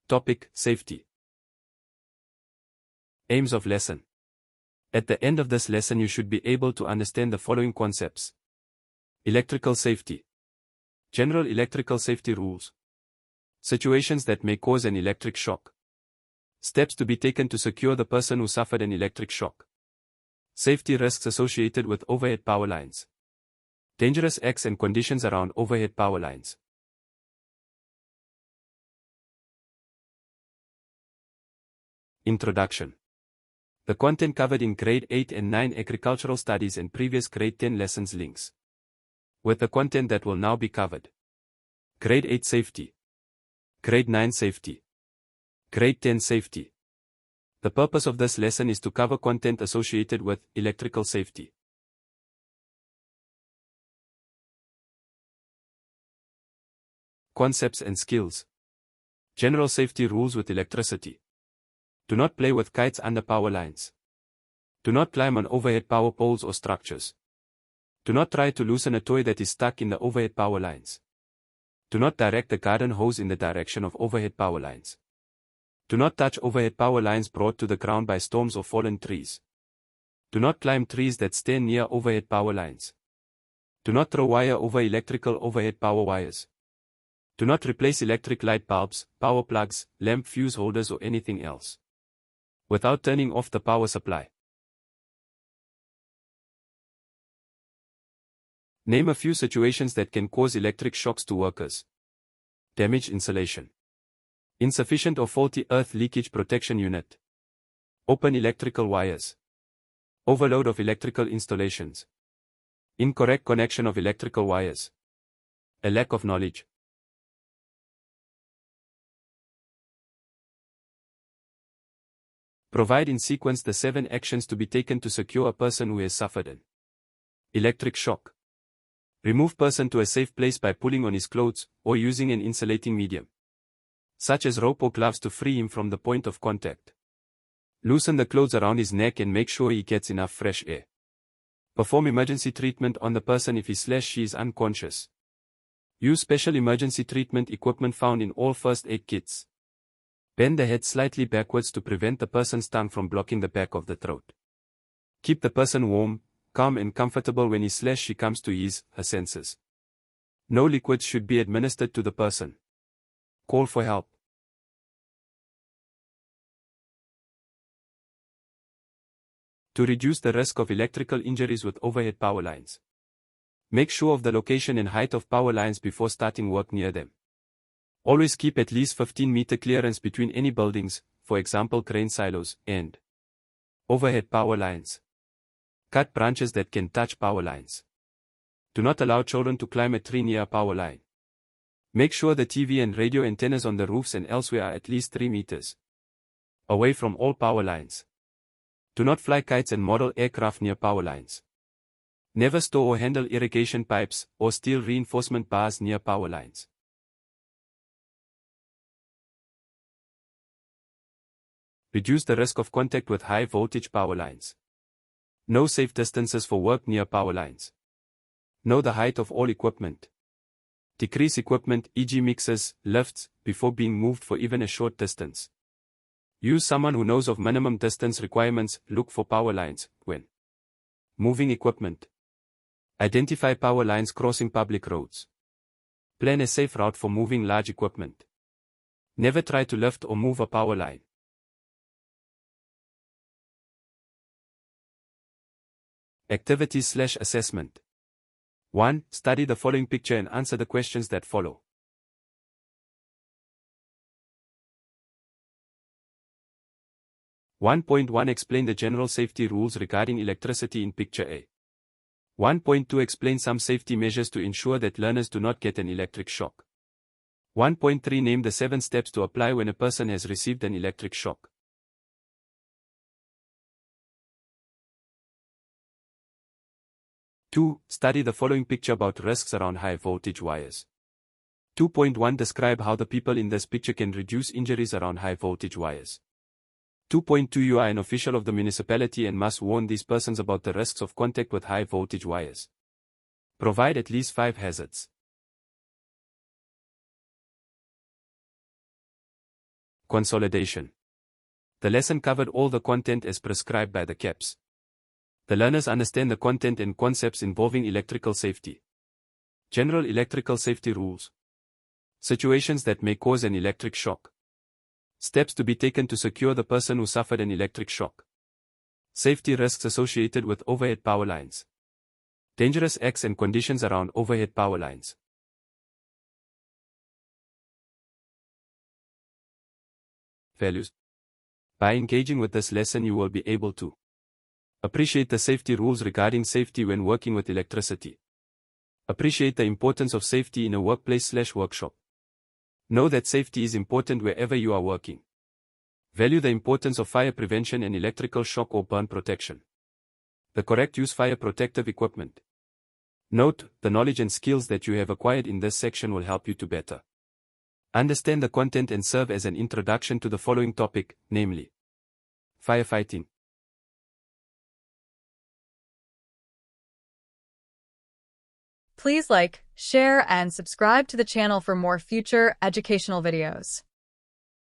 Topic: Safety. Aims of lesson. At the end of this lesson you should be able to understand the following concepts. Electrical safety. General electrical safety rules. Situations that may cause an electric shock. Steps to be taken to secure the person who suffered an electric shock. Safety risks associated with overhead power lines. Dangerous acts and conditions around overhead power lines. Introduction. The content covered in Grade 8 and 9 Agricultural Studies and previous Grade 10 lessons links. With the content that will now be covered. Grade 8 Safety. Grade 9 Safety. Grade 10 Safety. The purpose of this lesson is to cover content associated with electrical safety. Concepts and skills. General safety rules with electricity. Do not play with kites under power lines. Do not climb on overhead power poles or structures. Do not try to loosen a toy that is stuck in the overhead power lines. Do not direct the garden hose in the direction of overhead power lines. Do not touch overhead power lines brought to the ground by storms or fallen trees. Do not climb trees that stand near overhead power lines. Do not throw wire over electrical overhead power wires. Do not replace electric light bulbs, power plugs, lamp fuse holders or anything else without turning off the power supply. Name a few situations that can cause electric shocks to workers. Damaged insulation. Insufficient or faulty earth leakage protection unit. Open electrical wires. Overload of electrical installations. Incorrect connection of electrical wires. A lack of knowledge. Provide in sequence the 7 actions to be taken to secure a person who has suffered an electric shock. Remove person to a safe place by pulling on his clothes, or using an insulating medium, such as rope or gloves to free him from the point of contact. Loosen the clothes around his neck and make sure he gets enough fresh air. Perform emergency treatment on the person if he/she is unconscious. Use special emergency treatment equipment found in all first aid kits. Bend the head slightly backwards to prevent the person's tongue from blocking the back of the throat. Keep the person warm, calm and comfortable when he/she comes to his/her senses. No liquids should be administered to the person. Call for help. To reduce the risk of electrical injuries with overhead power lines. Make sure of the location and height of power lines before starting work near them. Always keep at least 15-meter clearance between any buildings, for example grain silos, and overhead power lines. Cut branches that can touch power lines. Do not allow children to climb a tree near a power line. Make sure the TV and radio antennas on the roofs and elsewhere are at least 3 meters away from all power lines. Do not fly kites and model aircraft near power lines. Never store or handle irrigation pipes or steel reinforcement bars near power lines. Reduce the risk of contact with high voltage power lines. Know safe distances for work near power lines. Know the height of all equipment. Decrease equipment, e.g. mixers, lifts, before being moved for even a short distance. Use someone who knows of minimum distance requirements. Look for power lines when moving equipment. Identify power lines crossing public roads. Plan a safe route for moving large equipment. Never try to lift or move a power line. Activities/assessment. 1. Study the following picture and answer the questions that follow. One point 1. Explain the general safety rules regarding electricity in picture A. 1.2. Explain some safety measures to ensure that learners do not get an electric shock. 1.3. Name the 7 steps to apply when a person has received an electric shock. 2. Study the following picture about risks around high voltage wires. 2.1. Describe how the people in this picture can reduce injuries around high voltage wires. 2.2. You are an official of the municipality and must warn these persons about the risks of contact with high voltage wires. Provide at least 5 hazards. Consolidation. The lesson covered all the content as prescribed by the CAPS. The learners understand the content and concepts involving electrical safety. General electrical safety rules. Situations that may cause an electric shock. Steps to be taken to secure the person who suffered an electric shock. Safety risks associated with overhead power lines. Dangerous acts and conditions around overhead power lines. Values. By engaging with this lesson, you will be able to appreciate the safety rules regarding safety when working with electricity. Appreciate the importance of safety in a workplace/workshop. Know that safety is important wherever you are working. Value the importance of fire prevention and electrical shock or burn protection. The correct use fire protective equipment. Note, the knowledge and skills that you have acquired in this section will help you to better understand the content and serve as an introduction to the following topic, namely firefighting. Please like, share, and subscribe to the channel for more future educational videos.